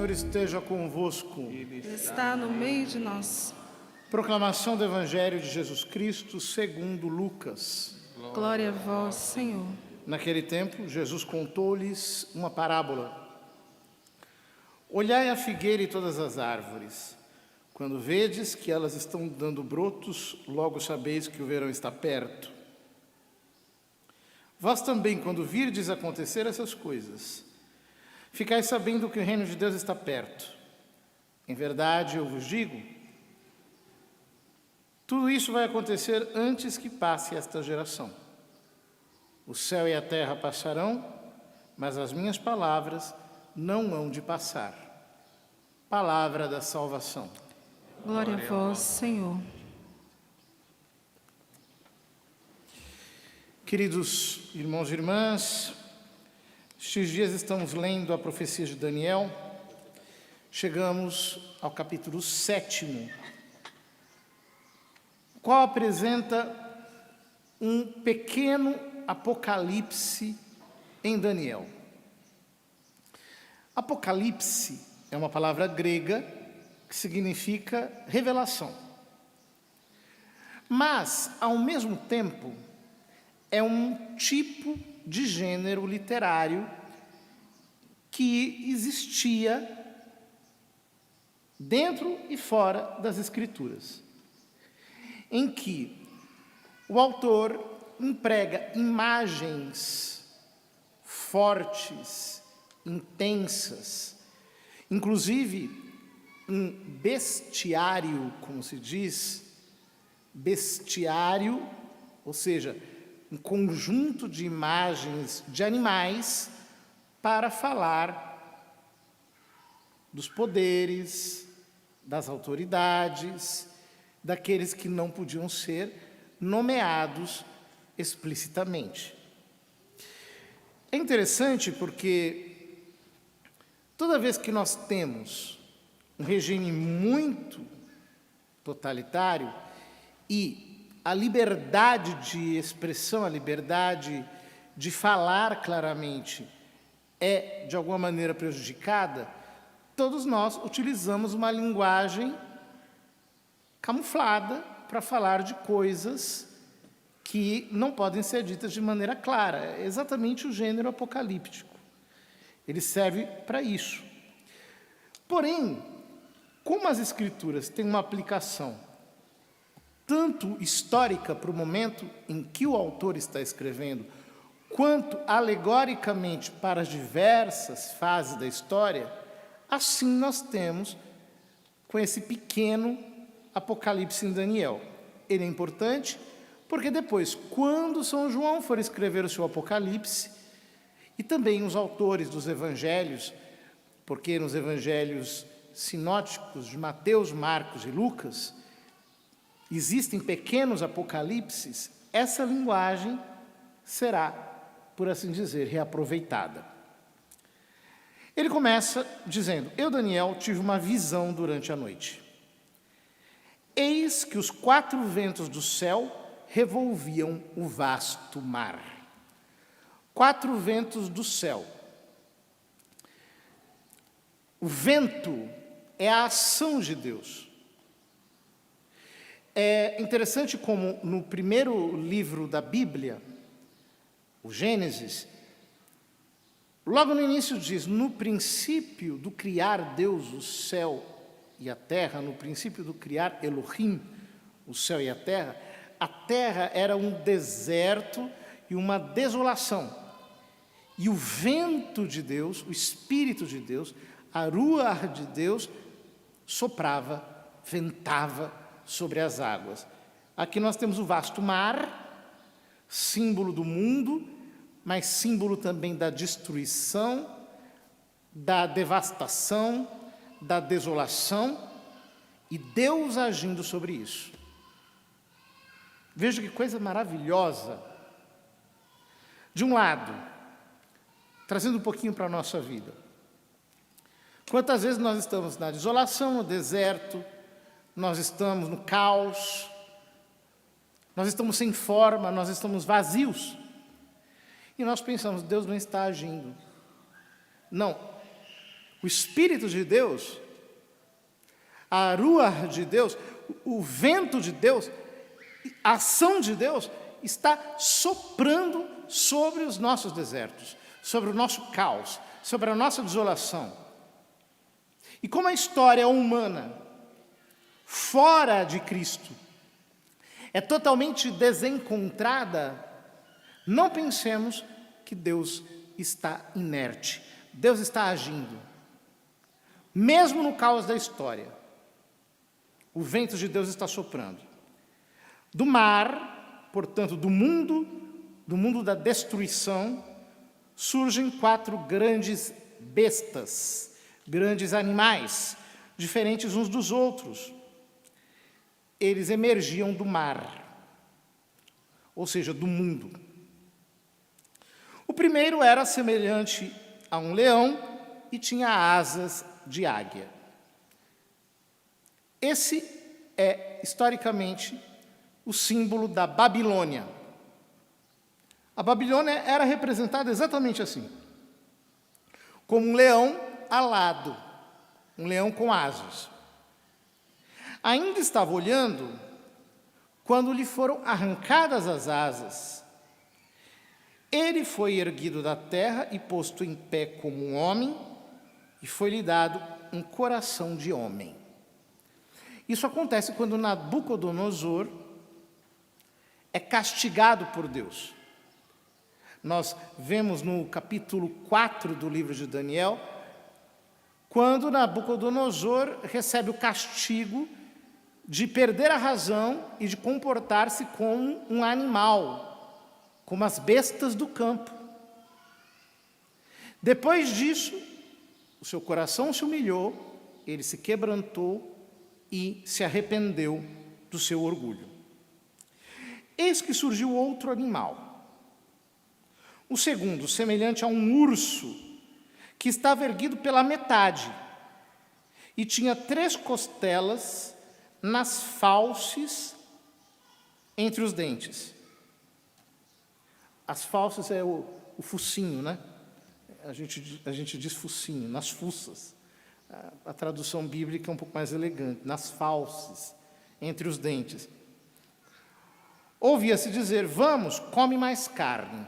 Senhor esteja convosco. Ele está no meio de nós. Proclamação do Evangelho de Jesus Cristo segundo Lucas. Glória a vós, Senhor. Naquele tempo, Jesus contou-lhes uma parábola. Olhai a figueira e todas as árvores. Quando vedes que elas estão dando brotos, logo sabeis que o verão está perto. Vós também, quando virdes acontecer essas coisas, ficai sabendo que o reino de Deus está perto. Em verdade, eu vos digo, tudo isso vai acontecer antes que passe esta geração. O céu e a terra passarão, mas as minhas palavras não hão de passar. Palavra da salvação. Glória a vós, Senhor. Queridos irmãos e irmãs, estes dias estamos lendo a profecia de Daniel. Chegamos ao capítulo 7, qual apresenta um pequeno apocalipse em Daniel. Apocalipse é uma palavra grega que significa revelação. Mas, ao mesmo tempo, é um tipo de gênero literário que existia dentro e fora das Escrituras, em que o autor emprega imagens fortes, intensas, inclusive um bestiário, como se diz, bestiário, ou seja, um conjunto de imagens de animais para falar dos poderes, das autoridades, daqueles que não podiam ser nomeados explicitamente. É interessante porque toda vez que nós temos um regime muito totalitário e a liberdade de expressão, a liberdade de falar claramente é, de alguma maneira, prejudicada, todos nós utilizamos uma linguagem camuflada para falar de coisas que não podem ser ditas de maneira clara. É exatamente o gênero apocalíptico. Ele serve para isso. Porém, como as Escrituras têm uma aplicação tanto histórica para o momento em que o autor está escrevendo, quanto alegoricamente para as diversas fases da história, assim nós temos com esse pequeno Apocalipse em Daniel. Ele é importante porque depois, quando São João for escrever o seu Apocalipse, e também os autores dos evangelhos, porque nos evangelhos sinóticos de Mateus, Marcos e Lucas, existem pequenos apocalipses, essa linguagem será, por assim dizer, reaproveitada. Ele começa dizendo: eu, Daniel, tive uma visão durante a noite. Eis que os 4 ventos do céu revolviam o vasto mar. 4 ventos do céu. O vento é a ação de Deus. É interessante como no primeiro livro da Bíblia, o Gênesis, logo no início diz: no princípio do criar Deus o céu e a terra, no princípio do criar Elohim, o céu e a terra era um deserto e uma desolação. E o vento de Deus, o Espírito de Deus, a ruach de Deus, soprava, ventava sobre as águas. Aqui nós temos o vasto mar, símbolo do mundo, mas símbolo também da destruição, da devastação, da desolação, e Deus agindo sobre isso. Veja que coisa maravilhosa. De um lado, trazendo um pouquinho para a nossa vida. Quantas vezes nós estamos na desolação, no deserto, nós estamos no caos, nós estamos sem forma, nós estamos vazios. E nós pensamos: Deus não está agindo. Não, O Espírito de Deus, a Ruach de Deus, o vento de Deus, a ação de Deus está soprando sobre os nossos desertos, sobre o nosso caos, sobre a nossa desolação. E como a história humana, fora de Cristo, é totalmente desencontrada, não pensemos que Deus está inerte. Deus está agindo. Mesmo no caos da história, o vento de Deus está soprando. Do mar, portanto, do mundo da destruição, surgem 4 grandes bestas, grandes animais, diferentes uns dos outros. Eles emergiam do mar, ou seja, do mundo. O primeiro era semelhante a um leão e tinha asas de águia. Esse é, historicamente, o símbolo da Babilônia. A Babilônia era representada exatamente assim, como um leão alado, um leão com asas. Ainda estava olhando quando lhe foram arrancadas as asas. Ele foi erguido da terra e posto em pé como um homem, e foi-lhe dado um coração de homem. Isso acontece quando Nabucodonosor é castigado por Deus. Nós vemos no capítulo 4 do livro de Daniel, quando Nabucodonosor recebe o castigo de perder a razão e de comportar-se como um animal, como as bestas do campo. Depois disso, o seu coração se humilhou, ele se quebrantou e se arrependeu do seu orgulho. Eis que surgiu outro animal. O segundo, semelhante a um urso, que estava erguido pela metade, e tinha 3 costelas nas fauces entre os dentes. As fauces é o focinho, né? A gente diz focinho, nas fuças. A tradução bíblica é um pouco mais elegante, nas fauces, entre os dentes. Ouvia-se dizer, vamos, come mais carne.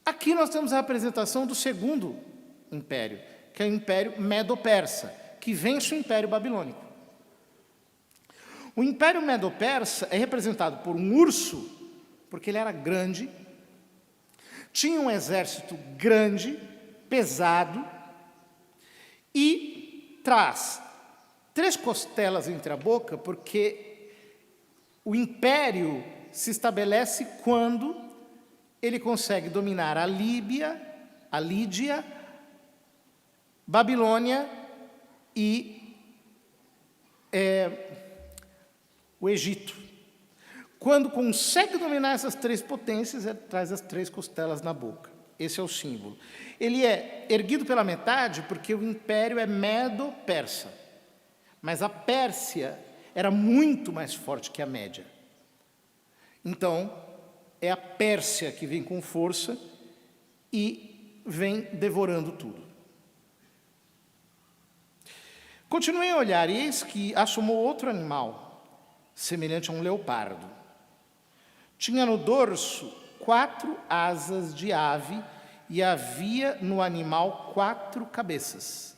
Aqui nós temos a representação do segundo império, que é o Império Medo-Persa, que vence o Império Babilônico. O Império Medo-Persa é representado por um urso, porque ele era grande, tinha um exército grande, pesado, e traz 3 costelas entre a boca, porque o império se estabelece quando ele consegue dominar a Líbia, a Lídia, Babilônia e o Egito. Quando consegue dominar essas 3 potências, ele traz as 3 costelas na boca. Esse é o símbolo. Ele é erguido pela metade porque o império é medo-persa. Mas a Pérsia era muito mais forte que a Média. Então, é a Pérsia que vem com força e vem devorando tudo. Continuei a olhar, e eis que assomou outro animal, semelhante a um leopardo. Tinha no dorso 4 asas de ave e havia no animal 4 cabeças.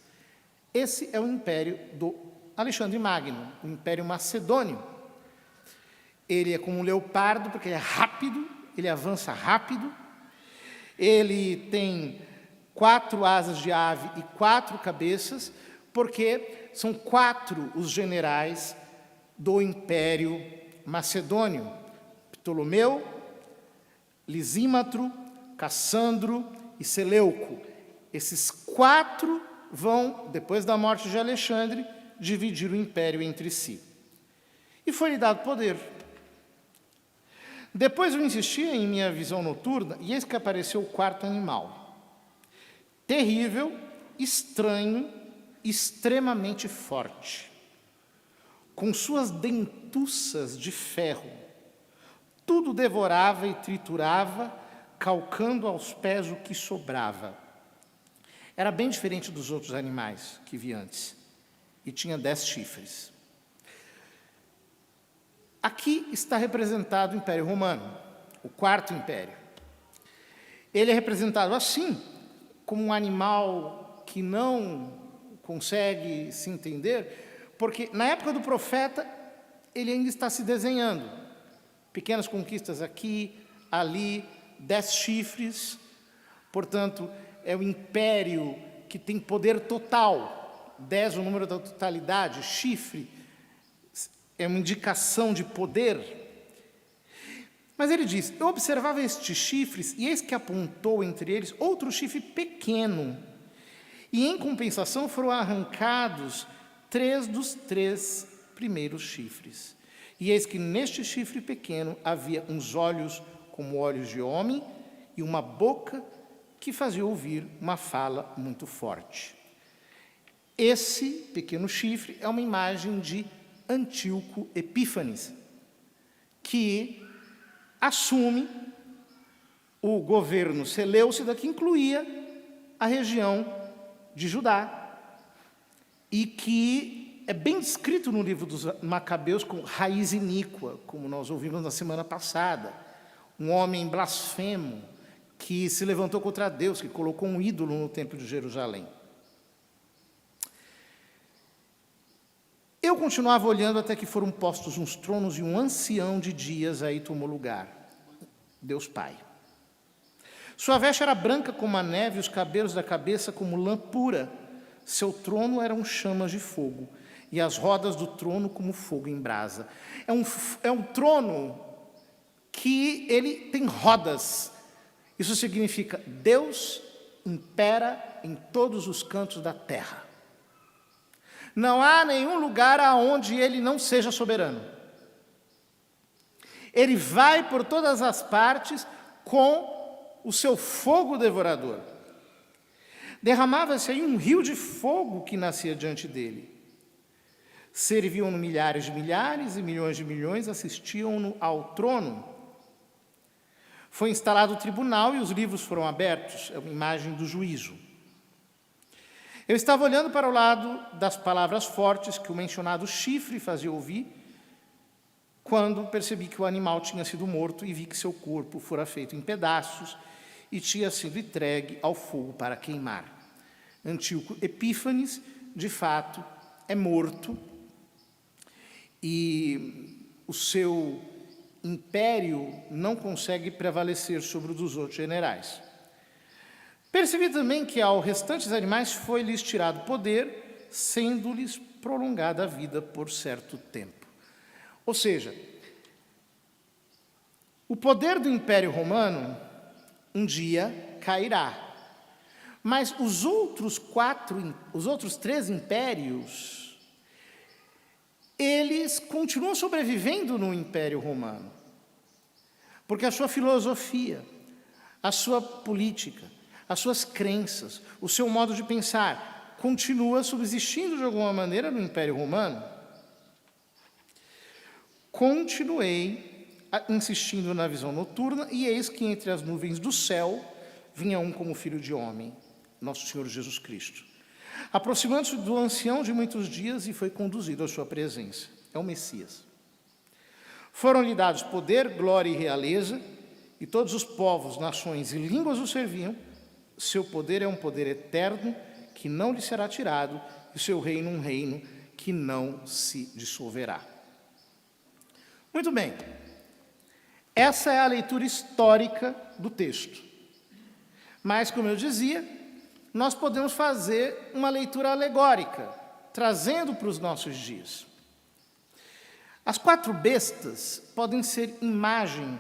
Esse é o império do Alexandre Magno, o império macedônio. Ele é como um leopardo porque ele é rápido, ele avança rápido, ele tem 4 asas de ave e 4 cabeças, porque são 4 os generais do império macedônio: Ptolomeu, Lisímatro, Cassandro e Seleuco. Esses 4 vão, depois da morte de Alexandre, dividir o império entre si. E foi-lhe dado poder. Depois eu insistia em minha visão noturna, e eis que apareceu o 4º animal. Terrível, estranho, extremamente forte, com suas dentuças de ferro. Tudo devorava e triturava, calcando aos pés o que sobrava. Era bem diferente dos outros animais que vi antes, e tinha 10 chifres. Aqui está representado o Império Romano, o Quarto Império. Ele é representado assim, como um animal que não consegue se entender, porque na época do profeta ele ainda está se desenhando. Pequenas conquistas aqui, ali, 10 chifres, portanto, é o império que tem poder total. 10 o número da totalidade, chifre é uma indicação de poder. Mas ele diz, eu observava estes chifres, e eis que apontou entre eles outro chifre pequeno, e em compensação foram arrancados 3 dos 3 primeiros chifres. E eis que neste chifre pequeno havia uns olhos como olhos de homem, e uma boca que fazia ouvir uma fala muito forte. Esse pequeno chifre é uma imagem de Antíoco Epífanes, que assume o governo seleucida, que incluía a região de Judá, e que é bem descrito no livro dos Macabeus como raiz iníqua, como nós ouvimos na semana passada, um homem blasfemo que se levantou contra Deus, que colocou um ídolo no templo de Jerusalém. Eu continuava olhando até que foram postos uns tronos e um ancião de dias aí tomou lugar, Deus Pai. Sua veste era branca como a neve, os cabelos da cabeça como lã pura. Seu trono eram chamas de fogo, e as rodas do trono como fogo em brasa. É um trono que ele tem rodas. Isso significa Deus impera em todos os cantos da terra. Não há nenhum lugar aonde ele não seja soberano. Ele vai por todas as partes com o seu fogo devorador. Derramava-se aí um rio de fogo que nascia diante dele. Serviam-no milhares de milhares e milhões de milhões, assistiam-no ao trono. Foi instalado o tribunal e os livros foram abertos. É uma imagem do juízo. Eu estava olhando para o lado das palavras fortes que o mencionado chifre fazia ouvir, quando percebi que o animal tinha sido morto e vi que seu corpo fora feito em pedaços e tinha sido entregue ao fogo para queimar. Antíoco Epífanes, de fato, é morto e o seu império não consegue prevalecer sobre o dos outros generais. Percebi também que ao restantes animais foi-lhes tirado poder, sendo-lhes prolongada a vida por certo tempo. Ou seja, o poder do Império Romano um dia cairá. Mas os outros 3 impérios, eles continuam sobrevivendo no Império Romano. Porque a sua filosofia, a sua política, as suas crenças, o seu modo de pensar, continua subsistindo de alguma maneira no Império Romano. Continuei insistindo na visão noturna, e eis que entre as nuvens do céu vinha um como filho de homem, nosso Senhor Jesus Cristo. Aproximando-se do ancião de muitos dias e foi conduzido à sua presença. É o Messias. Foram-lhe dados poder, glória e realeza, e todos os povos, nações e línguas o serviam. Seu poder é um poder eterno, que não lhe será tirado, e seu reino um reino que não se dissolverá. Muito bem. Essa é a leitura histórica do texto. Mas, como eu dizia, nós podemos fazer uma leitura alegórica, trazendo para os nossos dias. As 4 bestas podem ser imagem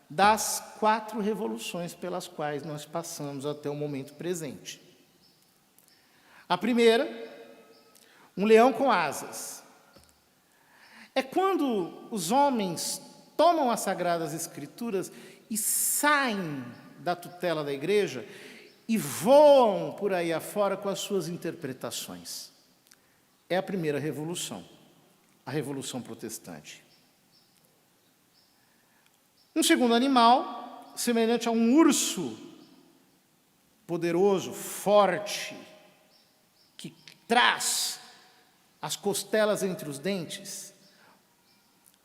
das 4 revoluções pelas quais nós passamos até o momento presente. A primeira, um leão com asas. É quando os homens tomam as Sagradas Escrituras e saem da tutela da igreja e voam por aí afora com as suas interpretações. É a primeira revolução, a Revolução Protestante. Um segundo animal, semelhante a um urso, poderoso, forte, que traz as costelas entre os dentes,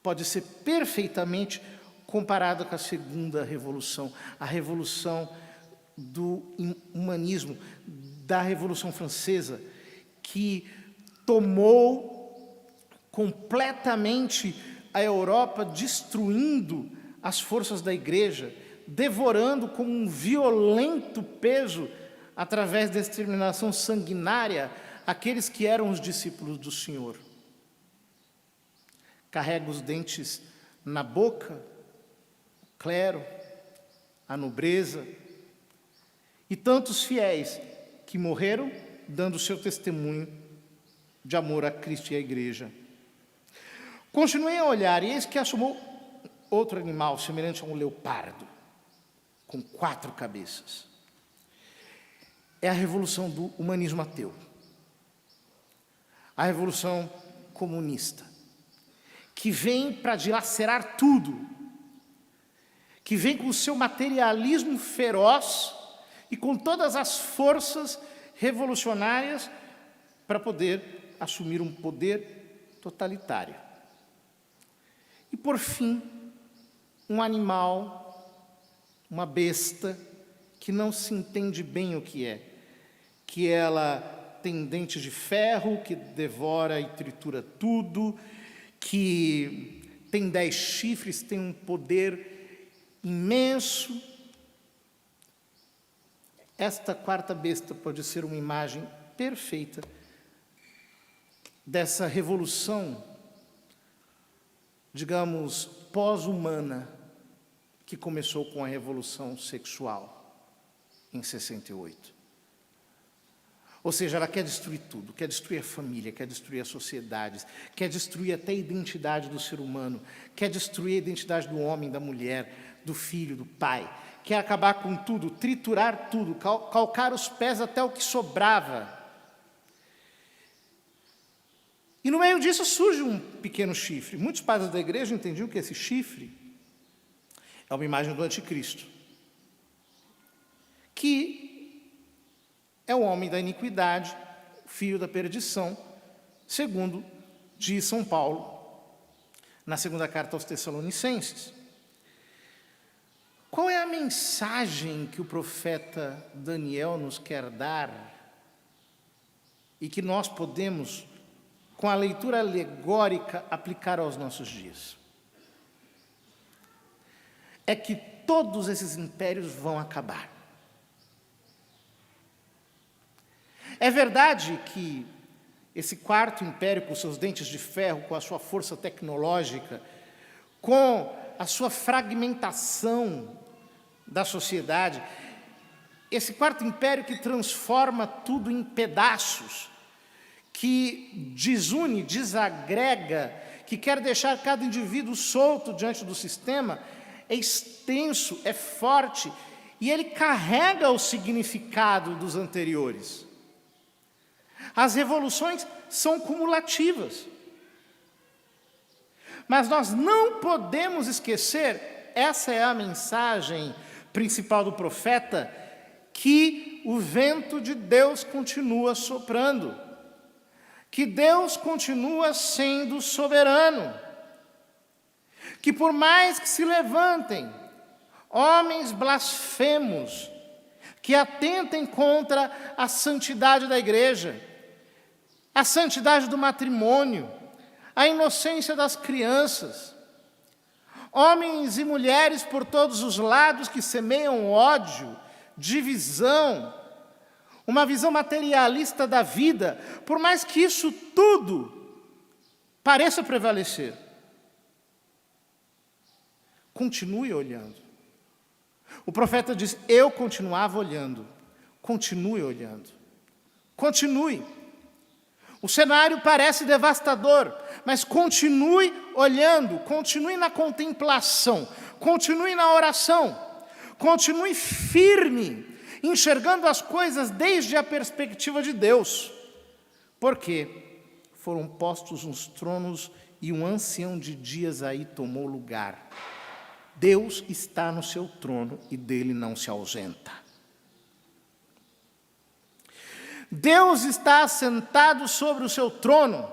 pode ser perfeitamente comparada com a segunda revolução, a revolução do humanismo, da Revolução Francesa, que tomou completamente a Europa, destruindo as forças da igreja, devorando com um violento peso, através da exterminação sanguinária, aqueles que eram os discípulos do Senhor. Carrega os dentes na boca, o clero, a nobreza, e tantos fiéis que morreram dando seu testemunho de amor a Cristo e à igreja. Continuei a olhar, e eis que assomou outro animal, semelhante a um leopardo, com 4 cabeças. É a revolução do humanismo ateu. A revolução comunista, que vem para dilacerar tudo, que vem com o seu materialismo feroz e com todas as forças revolucionárias para poder assumir um poder totalitário. E, por fim, um animal, uma besta, que não se entende bem o que ela tem dentes de ferro, que devora e tritura tudo, que tem 10 chifres, tem um poder imenso. Esta 4ª besta pode ser uma imagem perfeita dessa revolução, digamos, pós-humana, que começou com a revolução sexual, em 68. Ou seja, ela quer destruir tudo, quer destruir a família, quer destruir as sociedades, quer destruir até a identidade do ser humano, quer destruir a identidade do homem, da mulher, do filho, do pai, quer acabar com tudo, triturar tudo, calcar os pés até o que sobrava. E no meio disso surge um pequeno chifre. Muitos padres da igreja entendiam que esse chifre é uma imagem do anticristo, que é o homem da iniquidade, filho da perdição, segundo diz São Paulo, na 2ª carta aos Tessalonicenses. Qual é a mensagem que o profeta Daniel nos quer dar e que nós podemos, com a leitura alegórica, aplicar aos nossos dias? É que todos esses impérios vão acabar. É verdade que esse 4º império, com seus dentes de ferro, com a sua força tecnológica, com a sua fragmentação da sociedade, esse 4º império que transforma tudo em pedaços, que desune, desagrega, que quer deixar cada indivíduo solto diante do sistema, é extenso, é forte, e ele carrega o significado dos anteriores. As revoluções são cumulativas. Mas nós não podemos esquecer, essa é a mensagem principal do profeta, que o vento de Deus continua soprando, que Deus continua sendo soberano, que por mais que se levantem homens blasfemos, que atentem contra a santidade da igreja, a santidade do matrimônio, a inocência das crianças, homens e mulheres por todos os lados que semeiam ódio, divisão, uma visão materialista da vida, por mais que isso tudo pareça prevalecer, continue olhando. O profeta diz, eu continuava olhando, continue olhando, continue. O cenário parece devastador, mas continue olhando, continue na contemplação, continue na oração, continue firme, enxergando as coisas desde a perspectiva de Deus, porque foram postos uns tronos e um ancião de dias aí tomou lugar. Deus está no seu trono e dele não se ausenta. Deus está assentado sobre o seu trono.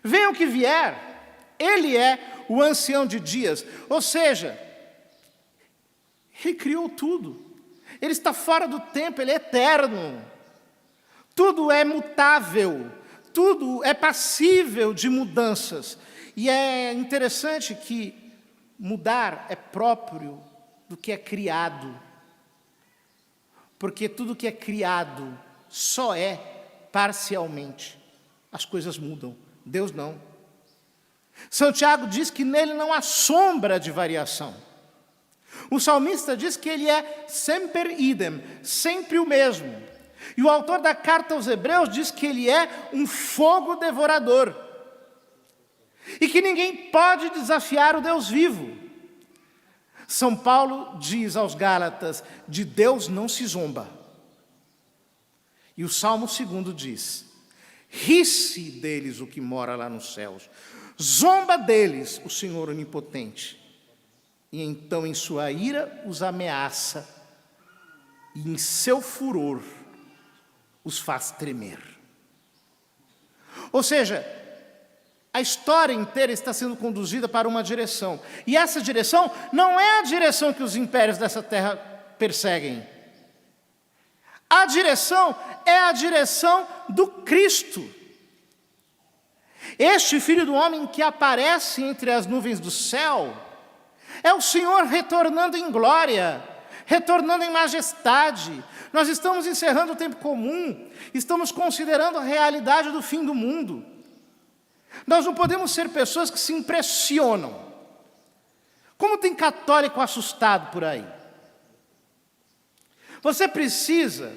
Venha o que vier, Ele é o ancião de dias. Ou seja, Ele criou tudo. Ele está fora do tempo, Ele é eterno. Tudo é mutável, tudo é passível de mudanças. E é interessante que mudar é próprio do que é criado. Porque tudo que é criado só é parcialmente. As coisas mudam, Deus não. São Tiago diz que nele não há sombra de variação. O salmista diz que ele é semper idem, sempre o mesmo. E o autor da carta aos Hebreus diz que ele é um fogo devorador. E que ninguém pode desafiar o Deus vivo. São Paulo diz aos Gálatas, de Deus não se zomba. E o Salmo 2 diz, ri-se deles o que mora lá nos céus, zomba deles o Senhor onipotente. E então em sua ira os ameaça, e em seu furor os faz tremer. Ou seja, a história inteira está sendo conduzida para uma direção. E essa direção não é a direção que os impérios dessa terra perseguem. A direção é a direção do Cristo. Este Filho do Homem que aparece entre as nuvens do céu é o Senhor retornando em glória, retornando em majestade. Nós estamos encerrando o tempo comum, estamos considerando a realidade do fim do mundo. Nós não podemos ser pessoas que se impressionam. Como tem católico assustado por aí? Você precisa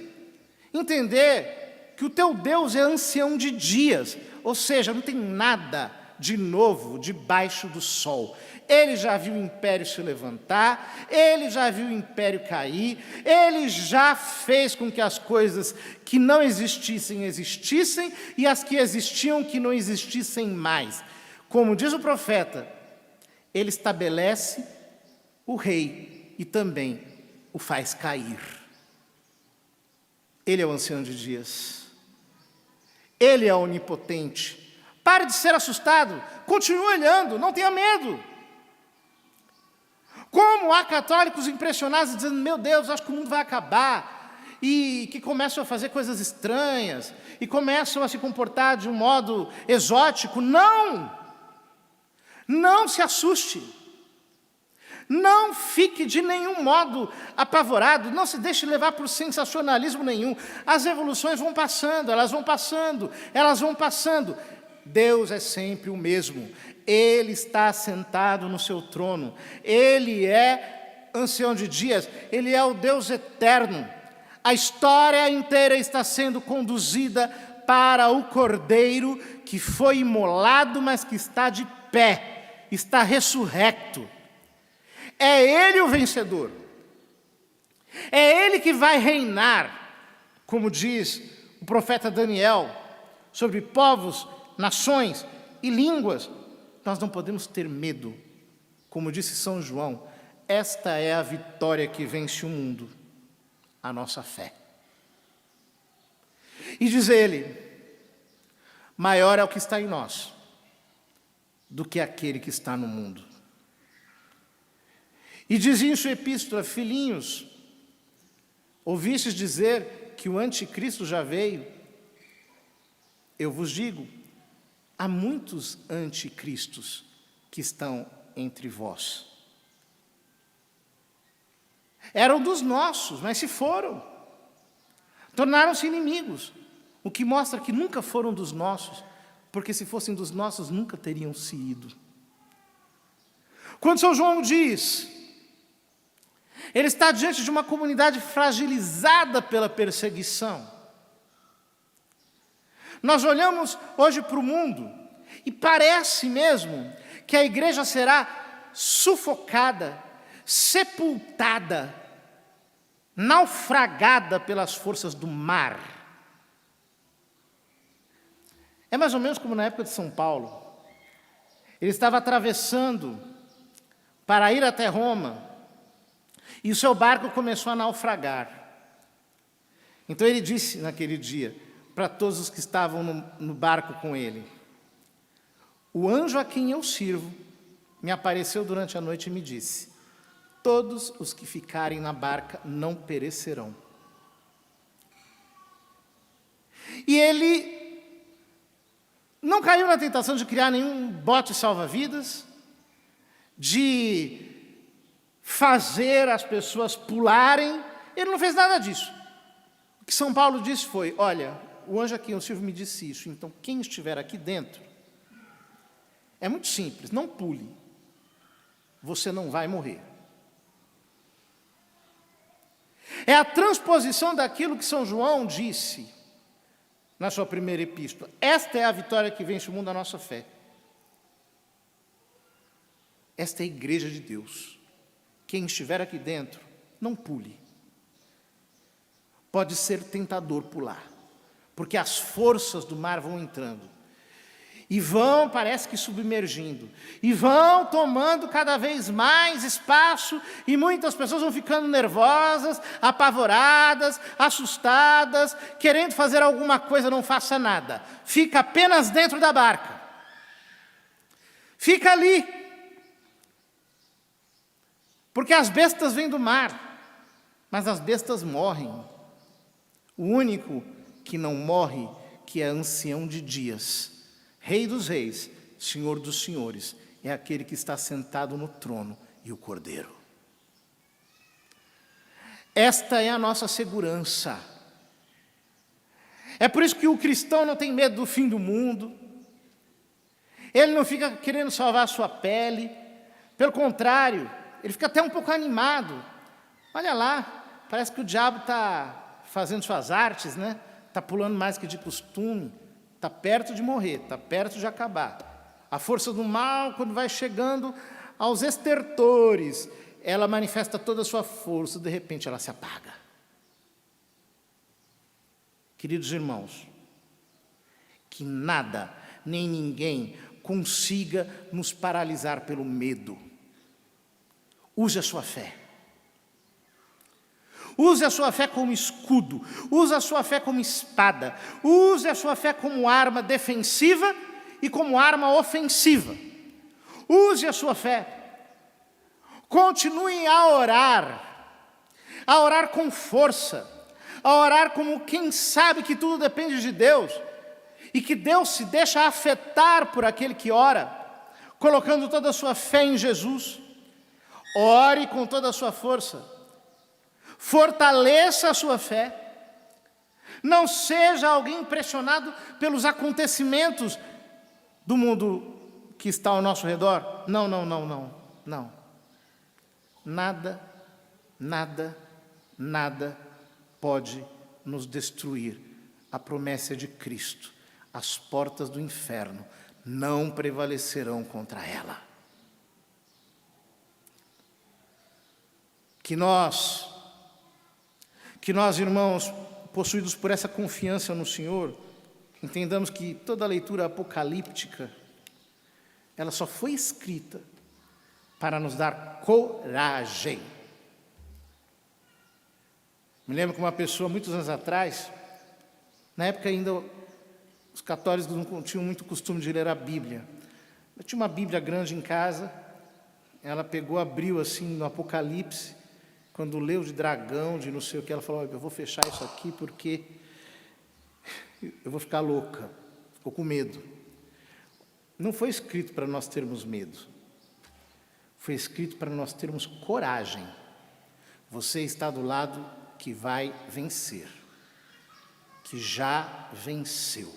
entender que o teu Deus é ancião de dias, ou seja, não tem nada de novo debaixo do sol. Ele já viu o império se levantar, ele já viu o império cair, ele já fez com que as coisas que não existissem, existissem, e as que existiam que não existissem mais. Como diz o profeta, ele estabelece o rei e também o faz cair. Ele é o ancião de dias. Ele é onipotente. Pare de ser assustado, continue olhando, não tenha medo. Como há católicos impressionados dizendo, meu Deus, acho que o mundo vai acabar, e que começam a fazer coisas estranhas, e começam a se comportar de um modo exótico. Não! Não se assuste. Não fique de nenhum modo apavorado, não se deixe levar por sensacionalismo nenhum. As evoluções vão passando, elas vão passando, elas vão passando. Deus é sempre o mesmo. Ele está sentado no seu trono. Ele é ancião de dias. Ele é o Deus eterno. A história inteira está sendo conduzida para o Cordeiro que foi imolado, mas que está de pé, está ressurrecto. É Ele o vencedor. É Ele que vai reinar, como diz o profeta Daniel, sobre povos, nações e línguas. Nós não podemos ter medo. Como disse São João, esta é a vitória que vence o mundo, a nossa fé. E diz ele, maior é o que está em nós do que aquele que está no mundo. E diz em sua epístola, filhinhos, ouvistes dizer que o anticristo já veio? Eu vos digo, há muitos anticristos que estão entre vós. Eram dos nossos, mas se foram. Tornaram-se inimigos, o que mostra que nunca foram dos nossos, porque se fossem dos nossos, nunca teriam se ido. Quando São João diz, ele está diante de uma comunidade fragilizada pela perseguição. Nós olhamos hoje para o mundo e parece mesmo que a igreja será sufocada, sepultada, naufragada pelas forças do mar. É mais ou menos como na época de São Paulo. Ele estava atravessando para ir até Roma e o seu barco começou a naufragar. Então ele disse naquele dia para todos os que estavam no barco com ele: o anjo a quem eu sirvo me apareceu durante a noite e me disse: todos os que ficarem na barca não perecerão. E ele não caiu na tentação de criar nenhum bote salva-vidas, de fazer as pessoas pularem. Ele não fez nada disso. O que São Paulo disse foi: olha, o anjo a quem eu sirvo me disse isso, então quem estiver aqui dentro, é muito simples, não pule, você não vai morrer. É a transposição daquilo que São João disse na sua primeira epístola. Esta é a vitória que vence o mundo, a nossa fé. Esta é a igreja de Deus. Quem estiver aqui dentro, não pule. Pode ser tentador pular, porque as forças do mar vão entrando, e vão, parece que submergindo, e vão tomando cada vez mais espaço, e muitas pessoas vão ficando nervosas, apavoradas, assustadas, querendo fazer alguma coisa, não faça nada. Fica apenas dentro da barca. Fica ali. Porque as bestas vêm do mar, mas as bestas morrem. O único que não morre, que é ancião de dias, Rei dos reis, Senhor dos senhores, é aquele que está sentado no trono e o Cordeiro. Esta é a nossa segurança. É por isso que o cristão não tem medo do fim do mundo. Ele não fica querendo salvar a sua pele. Pelo contrário, ele fica até um pouco animado. Olha lá, parece que o diabo está fazendo suas artes, né? Está pulando mais que de costume. Está perto de morrer, está perto de acabar. A força do mal, quando vai chegando aos estertores, ela manifesta toda a sua força, de repente ela se apaga. Queridos irmãos, que nada, nem ninguém consiga nos paralisar pelo medo. Use a sua fé. Use a sua fé como escudo, use a sua fé como espada, use a sua fé como arma defensiva e como arma ofensiva. Use a sua fé. Continue a orar com força, a orar como quem sabe que tudo depende de Deus e que Deus se deixa afetar por aquele que ora, colocando toda a sua fé em Jesus. Ore com toda a sua força. Fortaleça a sua fé. Não seja alguém impressionado pelos acontecimentos do mundo que está ao nosso redor. Não. Nada pode nos destruir. A promessa é de Cristo. As portas do inferno não prevalecerão contra ela. Que nós, irmãos, possuídos por essa confiança no Senhor, entendamos que toda a leitura apocalíptica, ela só foi escrita para nos dar coragem. Me lembro que uma pessoa, muitos anos atrás, na época ainda os católicos não tinham muito costume de ler a Bíblia. Eu tinha uma Bíblia grande em casa, ela pegou, abriu assim no Apocalipse, quando leu de dragão, de não sei o que, ela falou: eu vou fechar isso aqui porque eu vou ficar louca. Ficou com medo. Não foi escrito para nós termos medo. Foi escrito para nós termos coragem. Você está do lado que vai vencer, que já venceu.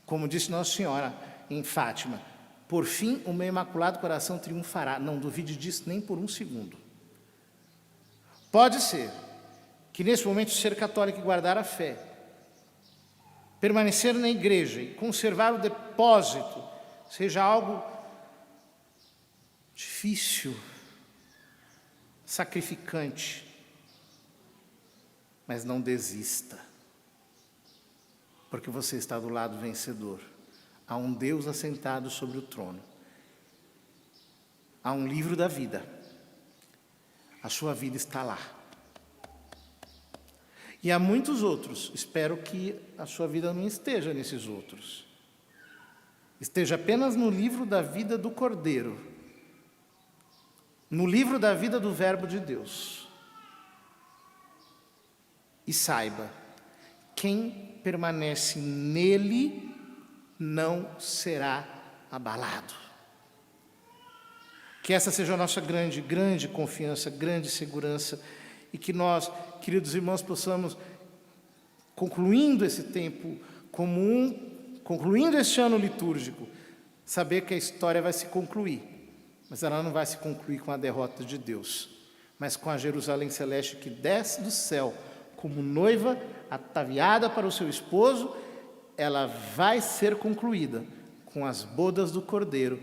Como disse Nossa Senhora em Fátima: por fim o meu imaculado coração triunfará. Não duvide disso nem por um segundo. Pode ser que nesse momento ser católico e guardar a fé, permanecer na igreja e conservar o depósito seja algo difícil, sacrificante, mas não desista, porque você está do lado vencedor. Há um Deus assentado sobre o trono, há um livro da vida. A sua vida está lá. E há muitos outros. Espero que a sua vida não esteja nesses outros. Esteja apenas no livro da vida do Cordeiro, no livro da vida do Verbo de Deus. E saiba, quem permanece nele não será abalado. Que essa seja a nossa grande confiança, grande segurança, e que nós, queridos irmãos, possamos, concluindo esse tempo comum, concluindo este ano litúrgico, saber que a história vai se concluir, mas ela não vai se concluir com a derrota de Deus, mas com a Jerusalém celeste que desce do céu como noiva ataviada para o seu esposo. Ela vai ser concluída com as bodas do Cordeiro.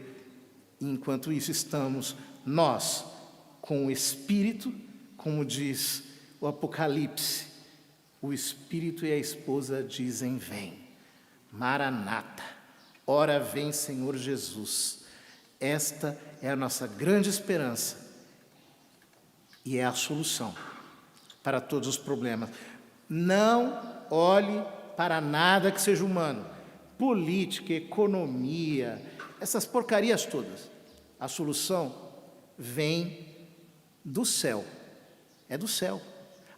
E enquanto isso estamos nós com o Espírito, como diz o Apocalipse, o Espírito e a esposa dizem: vem. Maranata, ora vem Senhor Jesus. Esta é a nossa grande esperança e é a solução para todos os problemas. Não olhe para nada que seja humano, política, economia, essas porcarias todas. A solução vem do céu, é do céu.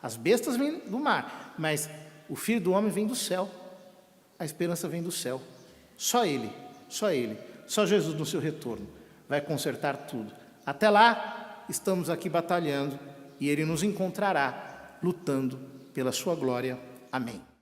As bestas vêm do mar, mas o Filho do Homem vem do céu. A esperança vem do céu. Só Ele, só Jesus no seu retorno vai consertar tudo. Até lá, estamos aqui batalhando e Ele nos encontrará lutando pela sua glória. Amém.